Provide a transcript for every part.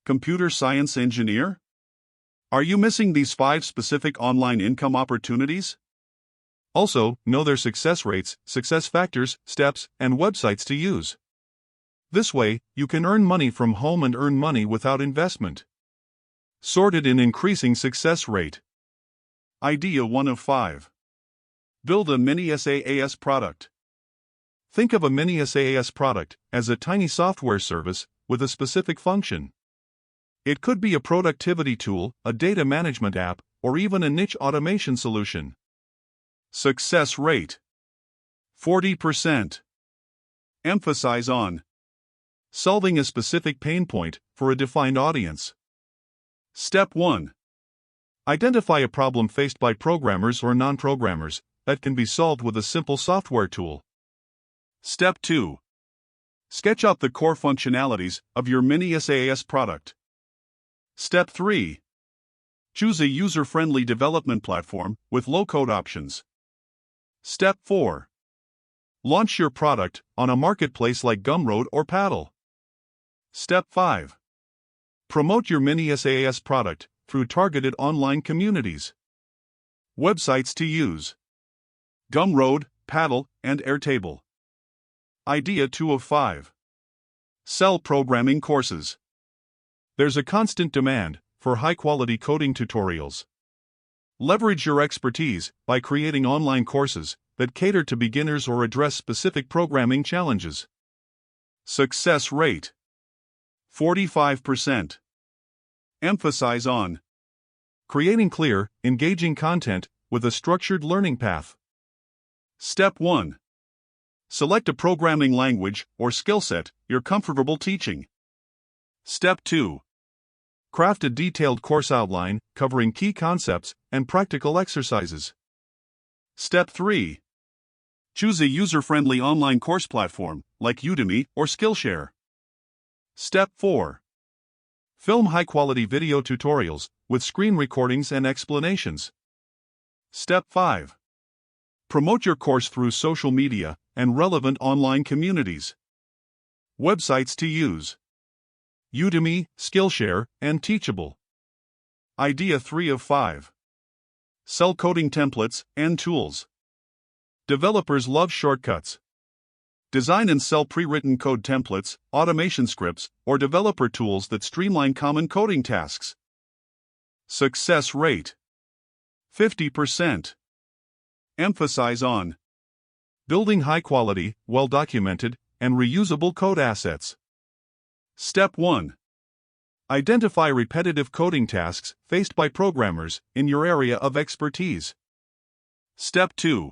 Computer science engineer? Are you missing these 5 specific online income opportunities? Also, know their success rates, success factors, steps, and websites to use. This way, you can earn money from home and earn money without investment. Sorted in increasing success rate. Idea 1 of 5. Build a mini-SaaS product. Think of a mini-SaaS product as a tiny software service with a specific function. It could be a productivity tool, a data management app, or even a niche automation solution. Success rate 40%. Emphasize on solving a specific pain point for a defined audience. Step 1. Identify a problem faced by programmers or non-programmers that can be solved with a simple software tool. Step 2. Sketch out the core functionalities of your mini-SaaS product. Step 3. Choose a user-friendly development platform with low-code options. Step 4. Launch your product on a marketplace like Gumroad or Paddle. Step 5. Promote your mini-SaaS product through targeted online communities. Websites to use: Gumroad, Paddle, and Airtable. Idea 2 of 5. Sell programming courses. There's a constant demand for high-quality coding tutorials. Leverage your expertise by creating online courses that cater to beginners or address specific programming challenges. Success rate 45%. Emphasize on creating clear, engaging content with a structured learning path. Step 1. Select a programming language or skill set you're comfortable teaching. Step 2. Craft a detailed course outline covering key concepts and practical exercises. Step 3. Choose a user-friendly online course platform like Udemy or Skillshare. Step 4. Film high-quality video tutorials with screen recordings and explanations. Step 5. Promote your course through social media and relevant online communities. Websites to use: Udemy, Skillshare, and Teachable. Idea 3 of 5. Sell coding templates and tools. Developers love shortcuts. Design and sell pre-written code templates, automation scripts, or developer tools that streamline common coding tasks. Success rate 50%. Emphasize on building high-quality, well-documented, and reusable code assets. Step 1. Identify repetitive coding tasks faced by programmers in your area of expertise. Step 2.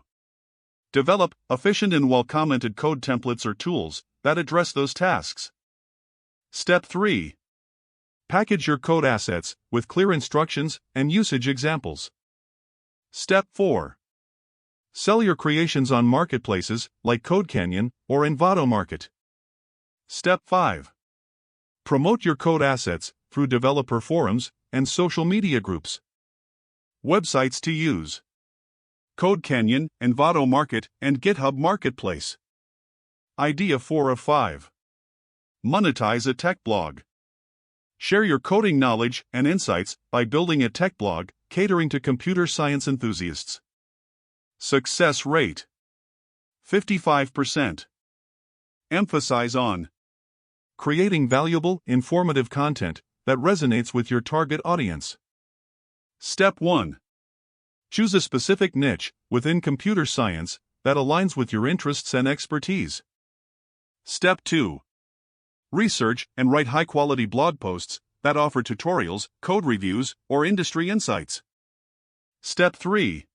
Develop efficient and well-commented code templates or tools that address those tasks. Step 3. Package your code assets with clear instructions and usage examples. Step 4. Sell your creations on marketplaces like CodeCanyon or Envato Market. Step 5. Promote your code assets through developer forums and social media groups. Websites to use: CodeCanyon, Envato Market, and GitHub Marketplace. Idea 4 of 5. Monetize a tech blog. Share your coding knowledge and insights by building a tech blog catering to computer science enthusiasts. Success rate 55%. Emphasize on creating valuable, informative content that resonates with your target audience. Step 1. Choose a specific niche within computer science that aligns with your interests and expertise. Step 2. Research and write high-quality blog posts that offer tutorials, code reviews, or industry insights. Step 3.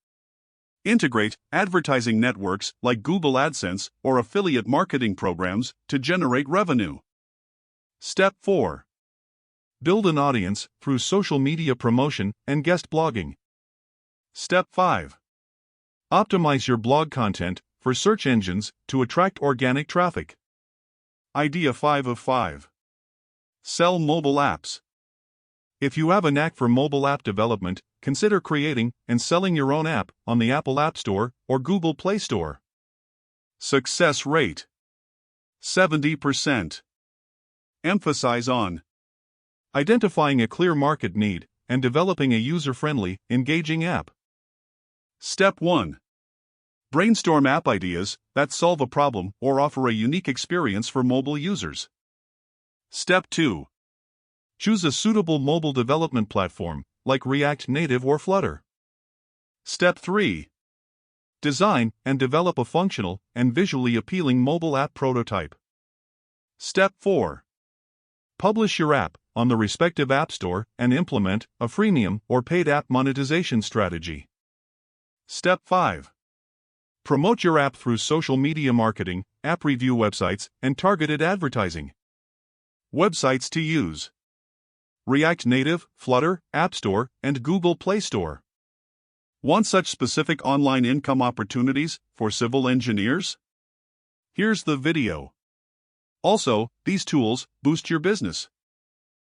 Integrate advertising networks like Google AdSense or affiliate marketing programs to generate revenue. Step 4. Build an audience through social media promotion and guest blogging. Step 5. Optimize your blog content for search engines to attract organic traffic. Idea 5 of 5. Sell mobile apps. If you have a knack for mobile app development, consider creating and selling your own app on the Apple App Store or Google Play Store. Success rate 70%. Emphasize on Identifying a clear market need and developing a user-friendly, engaging app. Step 1. Brainstorm app ideas that solve a problem or offer a unique experience for mobile users. Step 2. Choose a suitable mobile development platform, like React Native or Flutter. Step 3. Design and develop a functional and visually appealing mobile app prototype. Step 4. Publish your app on the respective app store and implement a freemium or paid app monetization strategy. Step 5. Promote your app through social media marketing, app review websites, and targeted advertising. Websites to use: React Native, Flutter, App Store, and Google Play Store. Want such specific online income opportunities for civil engineers? Here's the video. Also, these tools boost your business.